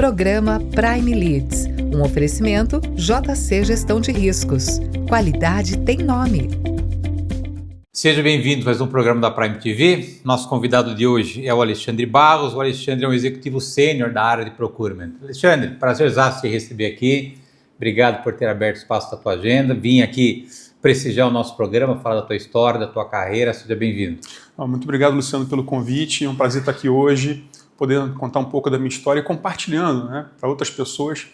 Programa Prime Leads, um oferecimento JC Gestão de Riscos. Qualidade tem nome. Seja bem-vindo a mais um programa da Prime TV. Nosso convidado de hoje é o Alexandre Barros. O Alexandre é um executivo sênior da área de procurement. Alexandre, prazerzaço te receber aqui. Obrigado por ter aberto espaço da tua agenda. Vim aqui prestigiar o nosso programa, falar da tua história, da tua carreira. Seja bem-vindo. Muito obrigado, Luciano, pelo convite. É um prazer estar aqui hoje, podendo contar um pouco da minha história e compartilhando, para outras pessoas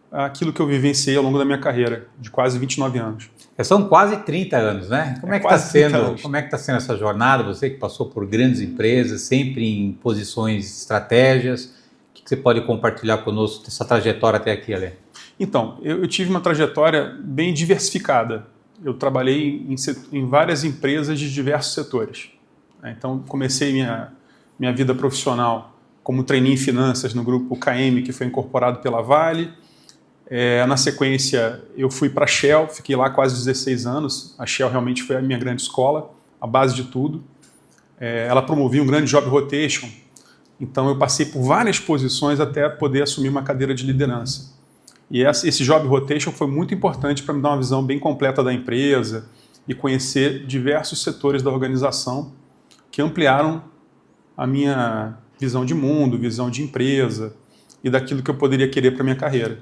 aquilo que eu vivenciei ao longo da minha carreira, de quase 29 anos. São quase 30 anos, né? Como é que está sendo essa jornada? Você que passou por grandes empresas, sempre em posições, estratégias. O que você pode compartilhar conosco dessa trajetória até aqui, Ale? Então, eu tive uma trajetória bem diversificada. Eu trabalhei em várias empresas de diversos setores. Então, comecei minha vida profissional como trainee em finanças no grupo KM, que foi incorporado pela Vale. Na sequência, eu fui para a Shell, fiquei lá quase 16 anos. A Shell realmente foi a minha grande escola, a base de tudo. Ela promovia um grande job rotation, então eu passei por várias posições até poder assumir uma cadeira de liderança. E esse job rotation foi muito importante para me dar uma visão bem completa da empresa e conhecer diversos setores da organização que ampliaram a minha visão de mundo, visão de empresa e daquilo que eu poderia querer para a minha carreira.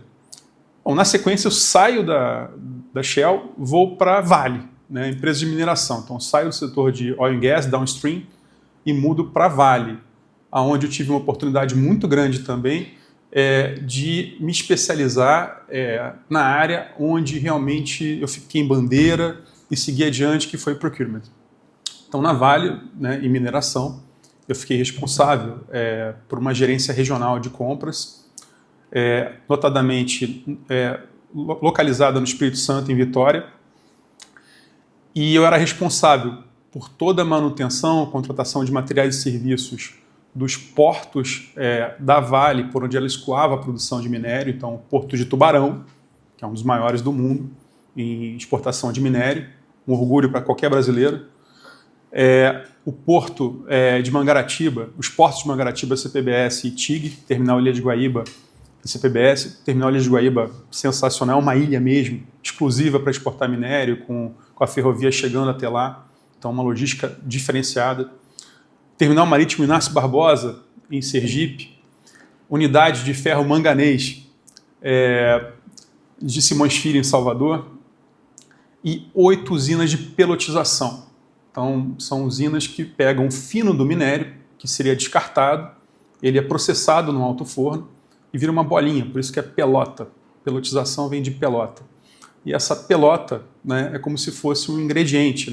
Bom, na sequência, eu saio da Shell, vou para a Vale, empresa de mineração. Então, eu saio do setor de oil and gas, downstream, e mudo para a Vale, onde eu tive uma oportunidade muito grande também de me especializar na área onde realmente eu fiquei em bandeira e segui adiante, que foi procurement. Então, na Vale, em mineração, eu fiquei responsável por uma gerência regional de compras, notadamente localizada no Espírito Santo, em Vitória, e eu era responsável por toda a manutenção, contratação de materiais e serviços dos portos da Vale, por onde ela escoava a produção de minério. Então, o Porto de Tubarão, que é um dos maiores do mundo em exportação de minério, um orgulho para qualquer brasileiro. O Porto de Mangaratiba, os portos de Mangaratiba, CPBS e TIG, Terminal Ilha de Guaíba e CPBS. Terminal Ilha de Guaíba, sensacional, uma ilha mesmo, exclusiva para exportar minério, com a ferrovia chegando até lá. Então, uma logística diferenciada. Terminal Marítimo Inácio Barbosa, em Sergipe. Unidade de ferro manganês de Simões Filho, em Salvador. E 8 usinas de pelotização. Então, são usinas que pegam o fino do minério, que seria descartado, ele é processado no alto forno e vira uma bolinha, por isso que é pelota. Pelotização vem de pelota. E essa pelota é como se fosse um ingrediente,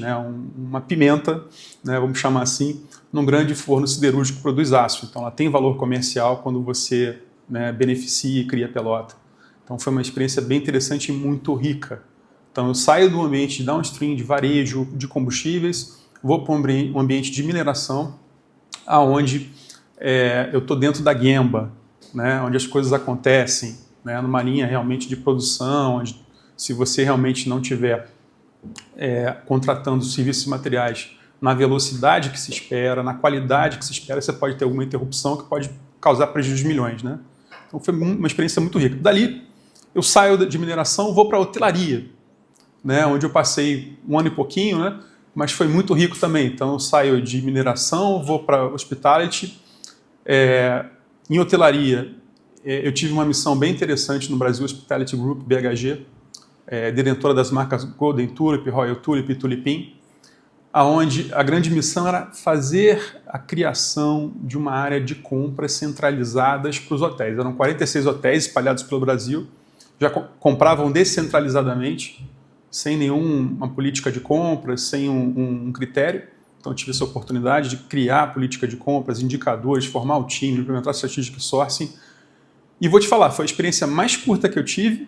uma pimenta, vamos chamar assim, num grande forno siderúrgico que produz aço. Então, ela tem valor comercial quando você beneficia e cria pelota. Então, foi uma experiência bem interessante e muito rica. Então, eu saio do ambiente de downstream, de varejo, de combustíveis, vou para um ambiente de mineração, onde eu estou dentro da Gemba, onde as coisas acontecem, numa linha realmente de produção, onde se você realmente não estiver contratando serviços e materiais na velocidade que se espera, na qualidade que se espera, você pode ter alguma interrupção que pode causar prejuízo de milhões. Então, foi uma experiência muito rica. Dali, eu saio de mineração, vou para a hotelaria, onde eu passei um ano e pouquinho, mas foi muito rico também. Então, eu saio de mineração, vou para hospitality. Em hotelaria, eu tive uma missão bem interessante no Brasil Hospitality Group, BHG, detentora das marcas Golden Tulip, Royal Tulip e Tulipin, onde a grande missão era fazer a criação de uma área de compras centralizadas para os hotéis. Eram 46 hotéis espalhados pelo Brasil, já compravam descentralizadamente, sem nenhuma política de compras, sem um critério. Então, eu tive essa oportunidade de criar política de compras, indicadores, formar o time, implementar strategic sourcing. E vou te falar, foi a experiência mais curta que eu tive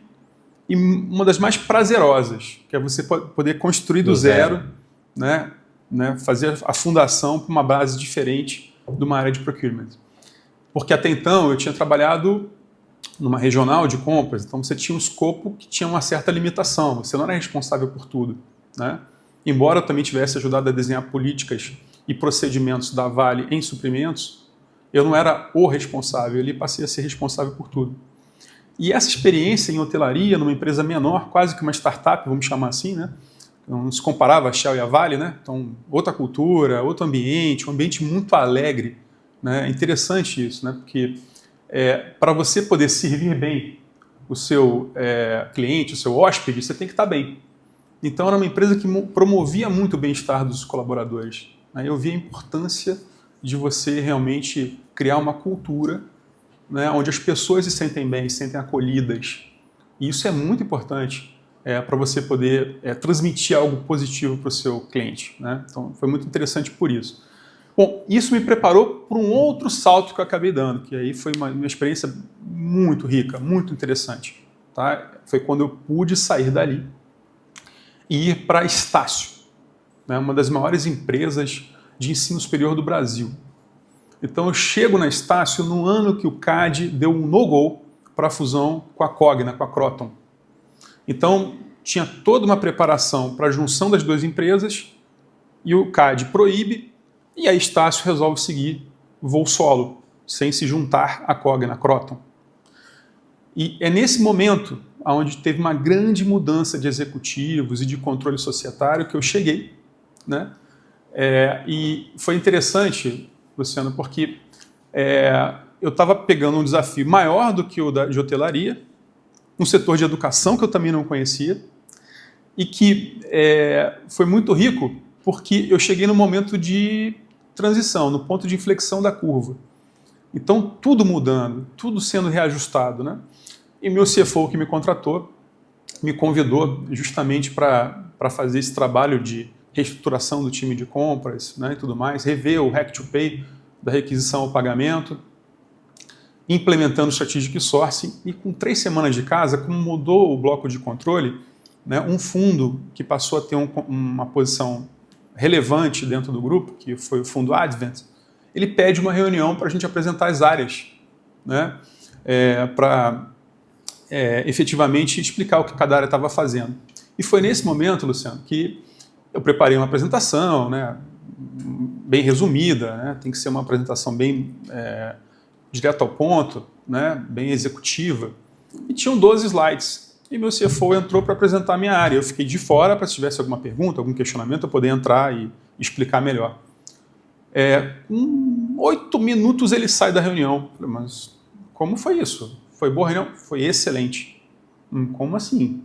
e uma das mais prazerosas, que é você poder construir do zero, fazer a fundação para uma base diferente de uma área de procurement. Porque até então eu tinha trabalhado numa regional de compras, então você tinha um escopo que tinha uma certa limitação, você não era responsável por tudo. Embora eu também tivesse ajudado a desenhar políticas e procedimentos da Vale em suprimentos, eu não era o responsável, ali passei a ser responsável por tudo. E essa experiência em hotelaria, numa empresa menor, quase que uma startup, vamos chamar assim, né? Não se comparava a Shell e a Vale, né? Então, outra cultura, outro ambiente, um ambiente muito alegre, né? É interessante isso, né? Porque para você poder servir bem o seu cliente, o seu hóspede, você tem que estar bem. Então, era uma empresa que promovia muito o bem-estar dos colaboradores. Né? Eu vi a importância de você realmente criar uma cultura, né, onde as pessoas se sentem bem, se sentem acolhidas. E isso é muito importante para você poder transmitir algo positivo para o seu cliente. Né? Então, foi muito interessante por isso. Bom, isso me preparou para um outro salto que eu acabei dando, que aí foi uma experiência muito rica, muito interessante. Tá? Foi quando eu pude sair dali e ir para a Estácio, né, uma das maiores empresas de ensino superior do Brasil. Então eu chego na Estácio no ano que o CAD deu um no-go para a fusão com a Cogna, com a Croton. Então tinha toda uma preparação para a junção das duas empresas e o CAD proíbe e a Estácio resolve seguir voo solo, sem se juntar à Cogna, à Croton. E é nesse momento onde teve uma grande mudança de executivos e de controle societário que eu cheguei, né? E foi interessante, Luciano, porque eu estava pegando um desafio maior do que o de hotelaria, um setor de educação que eu também não conhecia, e que foi muito rico porque eu cheguei no momento de transição, no ponto de inflexão da curva. Então, tudo mudando, tudo sendo reajustado, né? E meu CFO que me contratou, me convidou justamente para fazer esse trabalho de reestruturação do time de compras, né, e tudo mais, rever o Hack to Pay, da requisição ao pagamento, implementando o Strategic Sourcing, e com 3 semanas de casa, como mudou o bloco de controle, né, um fundo que passou a ter uma posição relevante dentro do grupo, que foi o fundo Advent, ele pede uma reunião para a gente apresentar as áreas, né, para efetivamente explicar o que cada área estava fazendo. E foi nesse momento, Luciano, que eu preparei uma apresentação, né, bem resumida, né, tem que ser uma apresentação bem direto ao ponto, né, bem executiva, e tinham 12 slides. E meu CFO entrou para apresentar a minha área. Eu fiquei de fora para, se tivesse alguma pergunta, algum questionamento, eu poder entrar e explicar melhor. Com 8 minutos ele sai da reunião. Eu falei, mas como foi isso? Foi boa a reunião? Foi excelente. Como assim?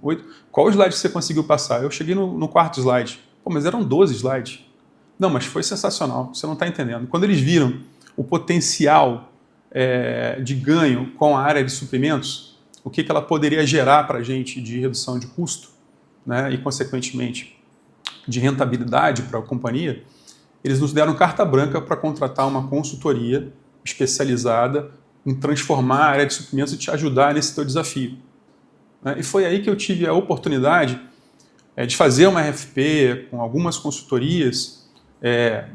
Qual slide você conseguiu passar? Eu cheguei no 4º slide. Pô, mas eram 12 slides. Não, mas foi sensacional. Você não está entendendo. Quando eles viram o potencial de ganho com a área de suprimentos, o que ela poderia gerar para a gente de redução de custo, né, e, consequentemente, de rentabilidade para a companhia, eles nos deram carta branca para contratar uma consultoria especializada em transformar a área de suprimentos e te ajudar nesse teu desafio. E foi aí que eu tive a oportunidade de fazer uma RFP com algumas consultorias,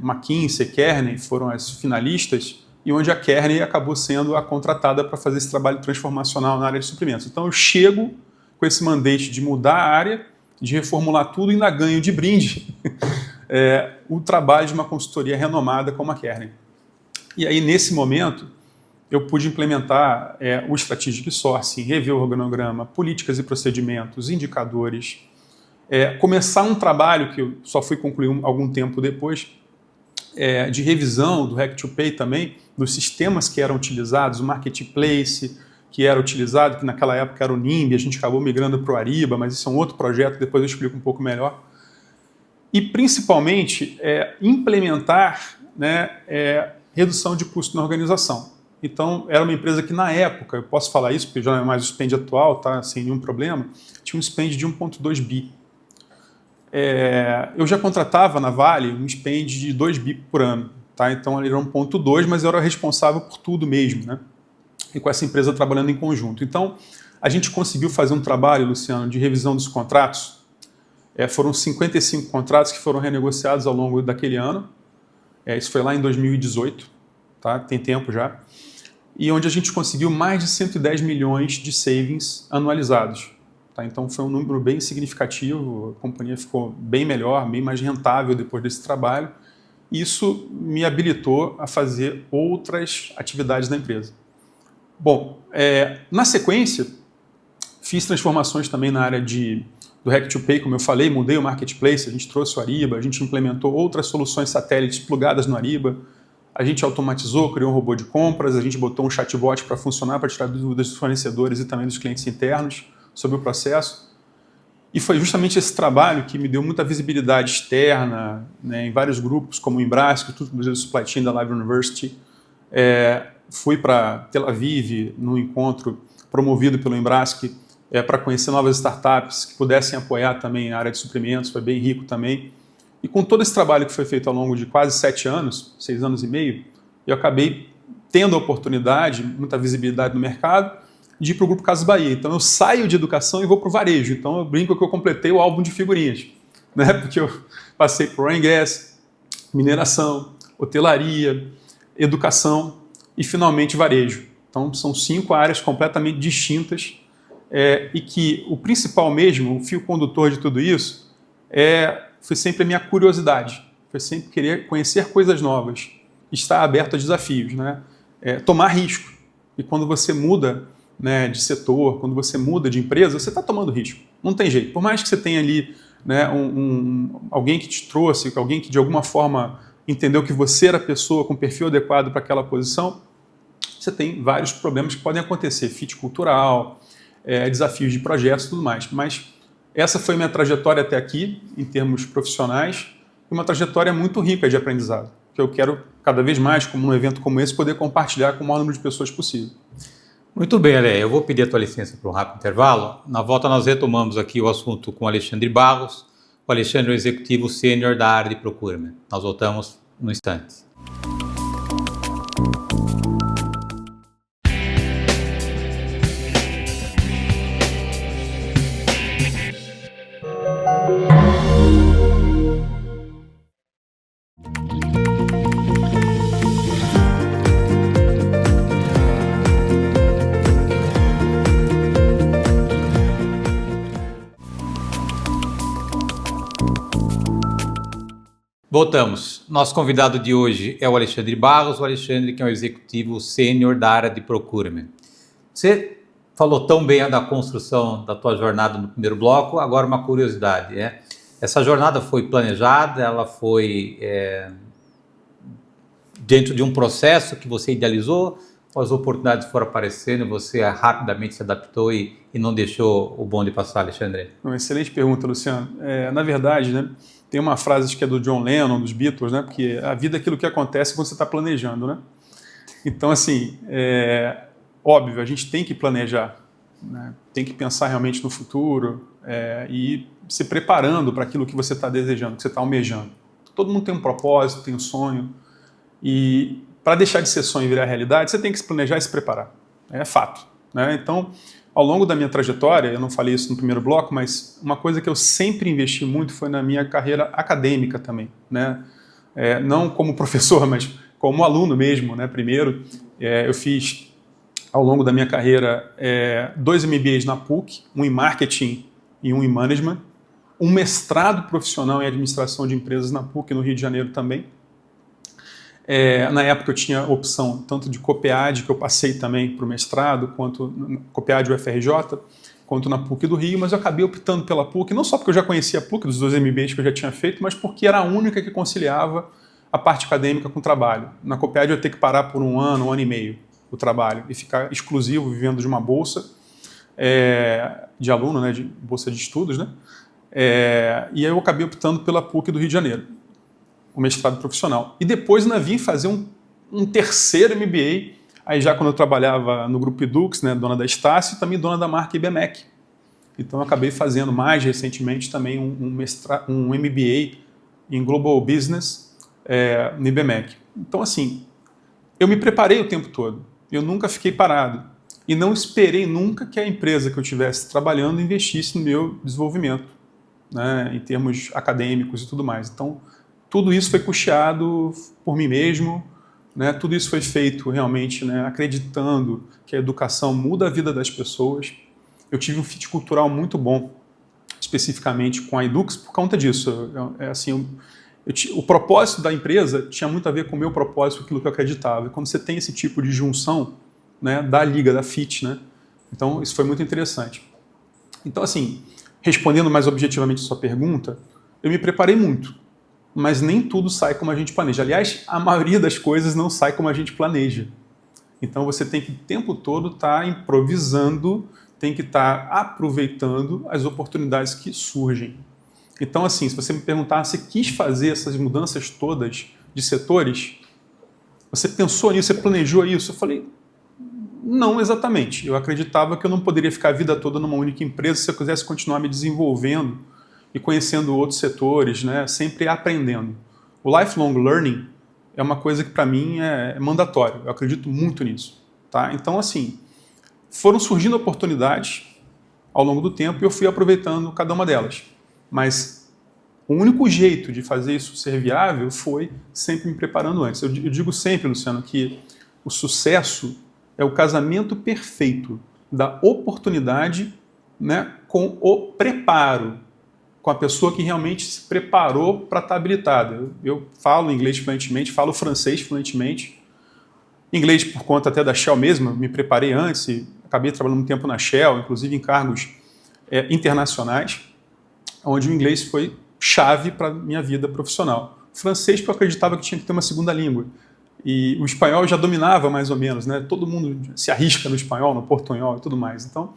McKinsey, Kearney foram as finalistas, e onde a Kearney acabou sendo a contratada para fazer esse trabalho transformacional na área de suprimentos. Então eu chego com esse mandate de mudar a área, de reformular tudo e ainda ganho de brinde o trabalho de uma consultoria renomada como a Kearney. E aí, nesse momento, eu pude implementar o Strategic Sourcing, rever o organograma, políticas e procedimentos, indicadores, começar um trabalho que eu só fui concluir algum tempo depois, de revisão do Hack to Pay também, dos sistemas que eram utilizados, o Marketplace que era utilizado, que naquela época era o NIMBY, a gente acabou migrando para o Ariba, mas isso é um outro projeto, depois eu explico um pouco melhor. E, principalmente, implementar, né, redução de custo na organização. Então, era uma empresa que, na época, eu posso falar isso, porque já não é mais o spend atual, tá, sem nenhum problema, tinha um spend de 1,2 bi. Eu já contratava na Vale um spend de 2 bi por ano. Tá? Então, ele era 1,2, mas eu era responsável por tudo mesmo, né? E com essa empresa trabalhando em conjunto. Então, a gente conseguiu fazer um trabalho, Luciano, de revisão dos contratos. Foram 55 contratos que foram renegociados ao longo daquele ano. Isso foi lá em 2018, tá? Tem tempo já. E onde a gente conseguiu mais de 110 milhões de savings anualizados. Tá? Então foi um número bem significativo, a companhia ficou bem melhor, bem mais rentável depois desse trabalho. Isso me habilitou a fazer outras atividades da empresa. Bom, na sequência, fiz transformações também na área do Hack2Pay, como eu falei, mudei o marketplace, a gente trouxe o Ariba, a gente implementou outras soluções satélites plugadas no Ariba, a gente automatizou, criou um robô de compras, a gente botou um chatbot para funcionar, para tirar dúvidas dos fornecedores e também dos clientes internos sobre o processo. E foi justamente esse trabalho que me deu muita visibilidade externa, né, em vários grupos, como o Embrask, tudo do Supply Chain da Live University. Fui para Tel Aviv, num encontro promovido pelo Embrask, para conhecer novas startups que pudessem apoiar também a área de suprimentos, foi bem rico também. E com todo esse trabalho que foi feito ao longo de quase 7 anos, 6 anos e meio, eu acabei tendo a oportunidade, muita visibilidade no mercado, de ir para o Grupo Casas Bahia. Então eu saio de educação e vou para o varejo. Então eu brinco que eu completei o álbum de figurinhas, né? Porque eu passei por oil and gas, mineração, hotelaria, educação e finalmente varejo. Então são 5 áreas completamente distintas e que o principal mesmo, o fio condutor de tudo isso, foi sempre a minha curiosidade, foi sempre querer conhecer coisas novas, estar aberto a desafios, né? Tomar risco. E quando você muda, né, de setor, quando você muda de empresa, você está tomando risco. Não tem jeito. Por mais que você tenha ali, né, alguém que te trouxe, alguém que de alguma forma entendeu que você era a pessoa com perfil adequado para aquela posição, você tem vários problemas que podem acontecer, fit cultural, desafios de projetos e tudo mais. Mas essa foi minha trajetória até aqui, em termos profissionais, e uma trajetória muito rica de aprendizado, que eu quero cada vez mais, como num evento como esse, poder compartilhar com o maior número de pessoas possível. Muito bem, Ale, eu vou pedir a tua licença para um rápido intervalo. Na volta nós retomamos aqui o assunto com o Alexandre Barros. O Alexandre é o executivo sênior da área de procurement. Nós voltamos no instante. Voltamos. Nosso convidado de hoje é o Alexandre Barros, o Alexandre que é um executivo sênior da área de procurement. Você falou tão bem da construção da tua jornada no primeiro bloco, agora uma curiosidade. Essa jornada foi planejada, ela foi dentro de um processo que você idealizou, as oportunidades foram aparecendo, você rapidamente se adaptou e não deixou o bonde passar, Alexandre? Uma excelente pergunta, Luciano. Na verdade, né, tem uma frase que é do John Lennon, dos Beatles, né, porque a vida é aquilo que acontece quando você está planejando, né? Então, assim, óbvio, a gente tem que planejar, né? Tem que pensar realmente no futuro e se preparando para aquilo que você está desejando, que você está almejando. Todo mundo tem um propósito, tem um sonho, e para deixar de ser sonho e virar realidade, você tem que se planejar e se preparar. É fato, né? Então, ao longo da minha trajetória, eu não falei isso no primeiro bloco, mas uma coisa que eu sempre investi muito foi na minha carreira acadêmica também, né? Não como professor, mas como aluno mesmo, né? Primeiro, eu fiz, ao longo da minha carreira, 2 MBAs na PUC, um em Marketing e um em Management, um mestrado profissional em Administração de Empresas na PUC, no Rio de Janeiro também. Na época eu tinha opção tanto de COPEAD, que eu passei também para o mestrado, quanto COPEAD UFRJ, quanto na PUC do Rio, mas eu acabei optando pela PUC, não só porque eu já conhecia a PUC, dos 2 MBAs que eu já tinha feito, mas porque era a única que conciliava a parte acadêmica com o trabalho. Na COPEAD eu ia ter que parar por um ano e meio o trabalho e ficar exclusivo vivendo de uma bolsa de aluno, né, de bolsa de estudos, né? E aí eu acabei optando pela PUC do Rio de Janeiro, o mestrado profissional. E depois ainda vim fazer um terceiro MBA, aí já quando eu trabalhava no Grupo Edux, né, dona da Estácio, também dona da marca IBMEC. Então eu acabei fazendo mais recentemente também um MBA em Global Business no IBMEC. Então assim, eu me preparei o tempo todo, eu nunca fiquei parado e não esperei nunca que a empresa que eu estivesse trabalhando investisse no meu desenvolvimento, né, em termos acadêmicos e tudo mais. Então, tudo isso foi custeado por mim mesmo, né? Tudo isso foi feito realmente, né, acreditando que a educação muda a vida das pessoas. Eu tive um fit cultural muito bom, especificamente com a Edux, por conta disso. O propósito da empresa tinha muito a ver com o meu propósito, com aquilo que eu acreditava. E quando você tem esse tipo de junção, né, da liga, da fit, né? Então, isso foi muito interessante. Então, assim, respondendo mais objetivamente a sua pergunta, eu me preparei muito, mas nem tudo sai como a gente planeja. Aliás, a maioria das coisas não sai como a gente planeja. Então, você tem que o tempo todo estar improvisando, tem que estar aproveitando as oportunidades que surgem. Então, assim, se você me perguntar, você quis fazer essas mudanças todas de setores? Você pensou nisso, você planejou isso? Eu falei, não exatamente. Eu acreditava que eu não poderia ficar a vida toda numa única empresa se eu quisesse continuar me desenvolvendo e conhecendo outros setores, né? Sempre aprendendo. O lifelong learning é uma coisa que para mim é mandatório. Eu acredito muito nisso. Tá? Então, assim, foram surgindo oportunidades ao longo do tempo e eu fui aproveitando cada uma delas. Mas o único jeito de fazer isso ser viável foi sempre me preparando antes. Eu digo sempre, Luciano, que o sucesso é o casamento perfeito da oportunidade, né, com o preparo, com a pessoa que realmente se preparou para estar habilitada. Eu falo inglês fluentemente, falo francês fluentemente. Inglês por conta até da Shell mesmo, me preparei antes e acabei trabalhando um tempo na Shell, inclusive em cargos internacionais, onde o inglês foi chave para a minha vida profissional. Francês, porque eu acreditava que tinha que ter uma segunda língua. E o espanhol eu já dominava mais ou menos, né? Todo mundo se arrisca no espanhol, no portunhol e tudo mais. Então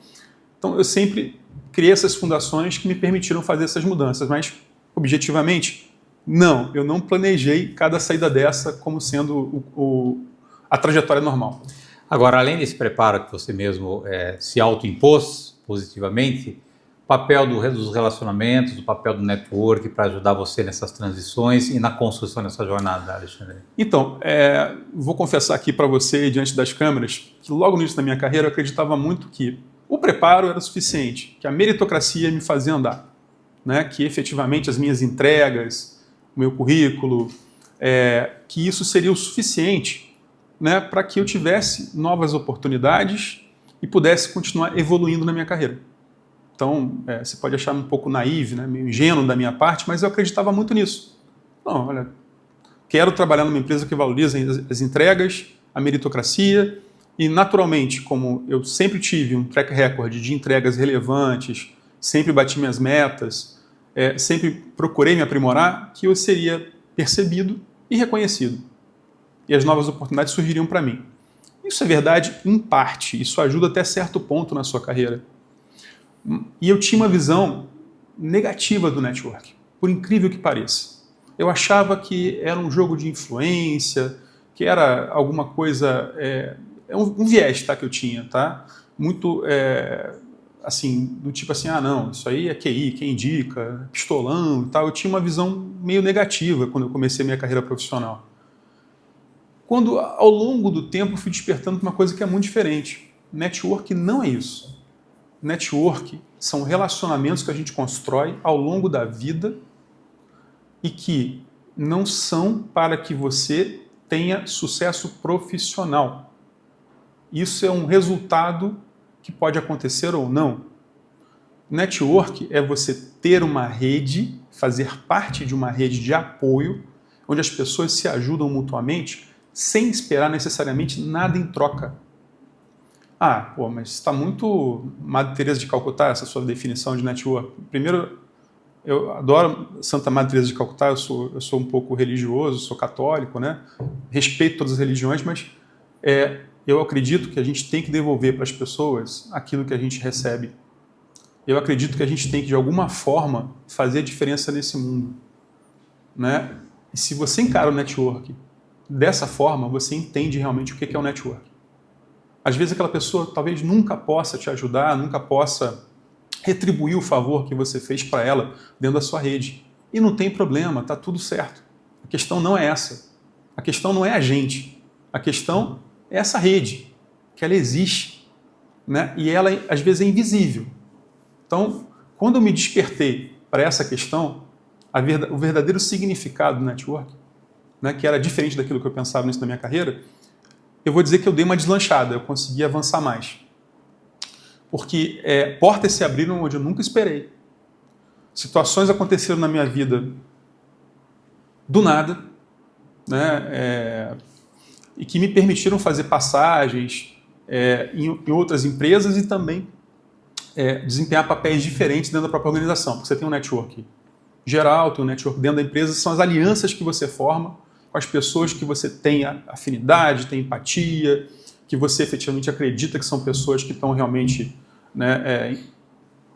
eu sempre criei essas fundações que me permitiram fazer essas mudanças, mas, objetivamente, não. Eu não planejei cada saída dessa como sendo a trajetória normal. Agora, além desse preparo que você mesmo se autoimpôs positivamente, o papel dos relacionamentos, o papel do network para ajudar você nessas transições e na construção dessa jornada, Alexandre? Então, vou confessar aqui para você, diante das câmeras, que logo no início da minha carreira eu acreditava muito que o preparo era suficiente, que a meritocracia me fazia andar, né? Que efetivamente as minhas entregas, o meu currículo, que isso seria o suficiente, né, para que eu tivesse novas oportunidades e pudesse continuar evoluindo na minha carreira. Então, você pode achar um pouco naive, né, meio ingênuo da minha parte, mas eu acreditava muito nisso. Não, olha, quero trabalhar numa empresa que valoriza as entregas, a meritocracia e, naturalmente, como eu sempre tive um track record de entregas relevantes, sempre bati minhas metas, sempre procurei me aprimorar, que eu seria percebido e reconhecido. E as novas oportunidades surgiriam para mim. Isso é verdade em parte, isso ajuda até certo ponto na sua carreira. E eu tinha uma visão negativa do network, por incrível que pareça. Eu achava que era um jogo de influência, que era alguma coisa... um viés, tá, que eu tinha, tá? Muito, assim, do tipo assim, não, isso aí é QI, quem indica, pistolão e tal. Eu tinha uma visão meio negativa quando eu comecei a minha carreira profissional. Quando, ao longo do tempo, eu fui despertando para uma coisa que é muito diferente. Network não é isso. Network são relacionamentos que a gente constrói ao longo da vida e que não são para que você tenha sucesso profissional. Isso é um resultado que pode acontecer ou não. Network é você ter uma rede, fazer parte de uma rede de apoio, onde as pessoas se ajudam mutuamente, sem esperar necessariamente nada em troca. Mas está muito Madre Teresa de Calcutá, essa sua definição de network. Primeiro, eu adoro Santa Madre Teresa de Calcutá, eu sou um pouco religioso, sou católico, né? Respeito todas as religiões, mas eu acredito que a gente tem que devolver para as pessoas aquilo que a gente recebe. Eu acredito que a gente tem que, de alguma forma, fazer a diferença nesse mundo, né? E se você encara o network dessa forma, você entende realmente o que é o network. Às vezes aquela pessoa talvez nunca possa te ajudar, nunca possa retribuir o favor que você fez para ela dentro da sua rede. E não tem problema, está tudo certo. A questão não é essa. A questão não é a gente. A questão é essa rede, que ela existe, né? E ela, às vezes, é invisível. Então, quando eu me despertei para essa questão, o verdadeiro significado do network, né, que era diferente daquilo que eu pensava no início da minha carreira, eu vou dizer que eu dei uma deslanchada, eu consegui avançar mais. Porque portas se abriram onde eu nunca esperei. Situações aconteceram na minha vida do nada, né? E que me permitiram fazer passagens em outras empresas e também desempenhar papéis diferentes dentro da própria organização, porque você tem um network geral, tem um network dentro da empresa, são as alianças que você forma com as pessoas que você tem afinidade, tem empatia, que você efetivamente acredita que são pessoas que estão realmente, né,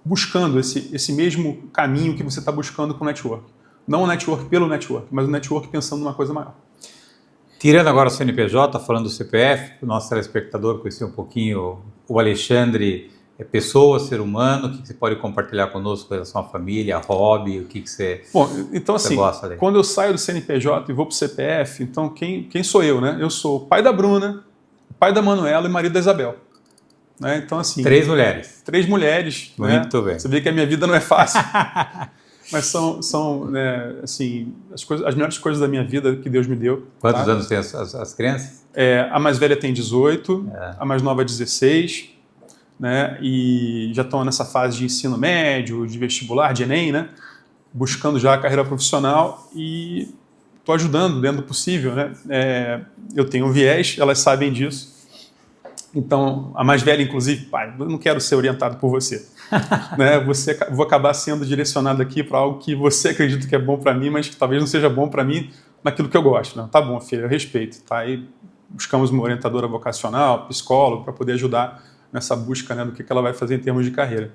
buscando esse mesmo caminho que você está buscando com o network. Não o network pelo network, mas o network pensando numa coisa maior. Tirando agora o CNPJ, falando do CPF, o nosso telespectador conhecer um pouquinho o Alexandre, pessoa, ser humano, o que você pode compartilhar conosco com relação à família, hobby, o que você Bom, então assim, gosta ali? Quando eu saio do CNPJ e vou para o CPF, então quem sou eu, né? Eu sou o pai da Bruna, o pai da Manuela e marido da Isabel. Né? Então assim... 3 mulheres. 3 mulheres. Muito né? bem. Você vê que a minha vida não é fácil. Mas são né, assim, as melhores coisas da minha vida que Deus me deu. Quantos anos tem as crianças? A mais velha tem 18, a mais nova 16, né, e já estão nessa fase de ensino médio, de vestibular, de Enem, né, buscando já a carreira profissional e estou ajudando dentro do possível. Né. Eu tenho um viés, elas sabem disso. Então, a mais velha, inclusive, pai, eu não quero ser orientado por você. Né? Vou acabar sendo direcionado aqui para algo que você acredita que é bom para mim, mas que talvez não seja bom para mim naquilo que eu gosto. Né? Tá bom, filha, eu respeito. Tá? Aí buscamos uma orientadora vocacional, psicólogo, para poder ajudar nessa busca, né, do que ela vai fazer em termos de carreira.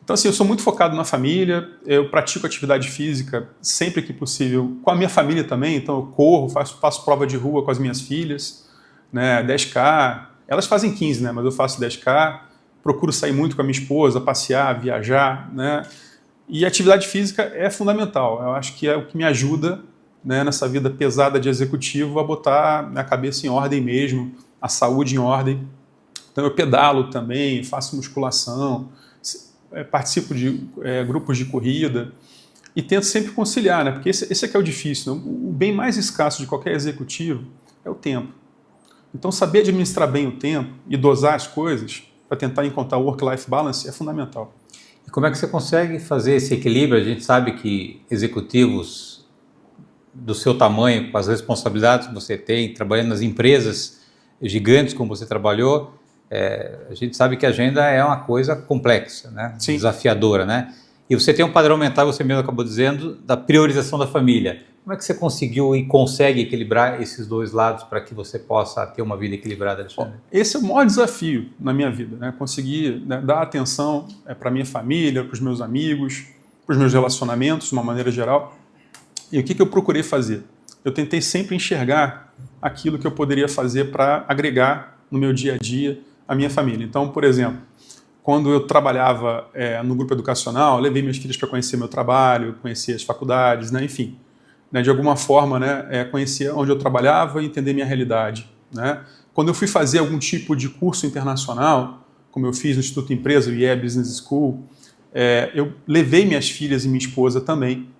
Então, assim, eu sou muito focado na família, eu pratico atividade física sempre que possível, com a minha família também, então eu corro, faço prova de rua com as minhas filhas, né, 10K, elas fazem 15, né, mas eu faço 10K, procuro sair muito com a minha esposa, passear, viajar, né? E a atividade física é fundamental. Eu acho que é o que me ajuda, né, nessa vida pesada de executivo a botar a cabeça em ordem mesmo, a saúde em ordem. Então eu pedalo também, faço musculação, participo de grupos de corrida e tento sempre conciliar, né? Porque esse é que é o difícil. Né? O bem mais escasso de qualquer executivo é o tempo. Então saber administrar bem o tempo e dosar as coisas para tentar encontrar o work-life balance é fundamental. E como é que você consegue fazer esse equilíbrio? A gente sabe que executivos do seu tamanho, com as responsabilidades que você tem, trabalhando nas empresas gigantes como você trabalhou, a gente sabe que a agenda é uma coisa complexa, né? Sim. Desafiadora, né? E você tem um padrão mental, você mesmo acabou dizendo, da priorização da família. Como é que você conseguiu e consegue equilibrar esses dois lados para que você possa ter uma vida equilibrada, Alexandre? Esse é o maior desafio na minha vida, né? Conseguir, né, dar atenção para a minha família, para os meus amigos, para os meus relacionamentos, de uma maneira geral. E o que eu procurei fazer? Eu tentei sempre enxergar aquilo que eu poderia fazer para agregar no meu dia a dia a minha família. Então, por exemplo, quando eu trabalhava no grupo educacional, eu levei minhas filhas para conhecer meu trabalho, conhecer as faculdades, né? Enfim. Né, de alguma forma, né, conhecer onde eu trabalhava e entender minha realidade. Né? Quando eu fui fazer algum tipo de curso internacional, como eu fiz no Instituto Empresa, o IE Business School, eu levei minhas filhas e minha esposa também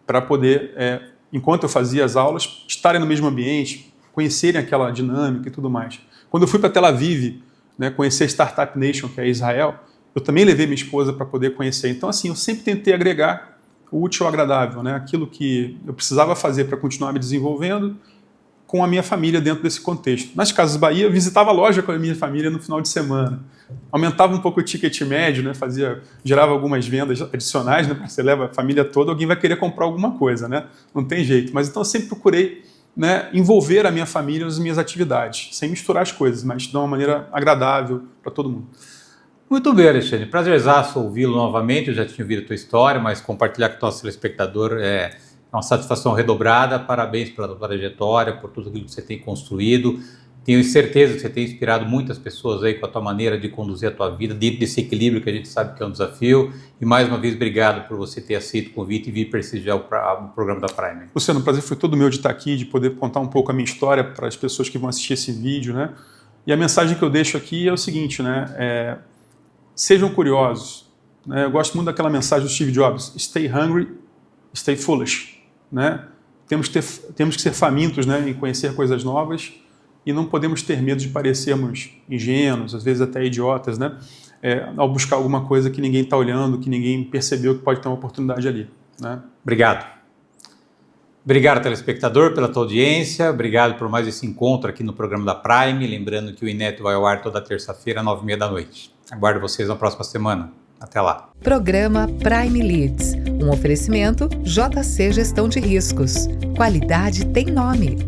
para poder, enquanto eu fazia as aulas, estarem no mesmo ambiente, conhecerem aquela dinâmica e tudo mais. Quando eu fui para Tel Aviv, né, conhecer a Startup Nation, que é Israel, eu também levei minha esposa para poder conhecer. Então, assim, eu sempre tentei agregar o útil ao agradável, né? Aquilo que eu precisava fazer para continuar me desenvolvendo com a minha família dentro desse contexto. Nas Casas Bahia, eu visitava a loja com a minha família no final de semana. Aumentava um pouco o ticket médio, né? Gerava algumas vendas adicionais, né? Porque você leva a família toda, alguém vai querer comprar alguma coisa, né? Não tem jeito. Mas então eu sempre procurei, né, envolver a minha família nas minhas atividades, sem misturar as coisas, mas de uma maneira agradável para todo mundo. Muito bem, Alexandre. Prazerzaço ouvi-lo novamente. Eu já tinha ouvido a tua história, mas compartilhar com o nosso telespectador é uma satisfação redobrada. Parabéns pela tua trajetória, por tudo aquilo que você tem construído. Tenho certeza que você tem inspirado muitas pessoas aí com a tua maneira de conduzir a tua vida, dentro desse equilíbrio que a gente sabe que é um desafio. E mais uma vez, obrigado por você ter aceito o convite e vir prestigiar o programa da Prime. Luciano, o prazer foi todo meu de estar aqui, de poder contar um pouco a minha história para as pessoas que vão assistir esse vídeo, né? E a mensagem que eu deixo aqui é o seguinte, né? Sejam curiosos. Né? Eu gosto muito daquela mensagem do Steve Jobs: Stay hungry, stay foolish. Né? Temos que ser famintos, né, em conhecer coisas novas e não podemos ter medo de parecermos ingênuos, às vezes até idiotas, né? Ao buscar alguma coisa que ninguém está olhando, que ninguém percebeu que pode ter uma oportunidade ali. Né? Obrigado. Obrigado, telespectador, pela tua audiência. Obrigado por mais esse encontro aqui no programa da Prime. Lembrando que o Inédito vai ao ar toda terça-feira, 9h30 da noite. Aguardo vocês na próxima semana. Até lá. Programa Prime Leads, um oferecimento JC Gestão de Riscos. Qualidade tem nome.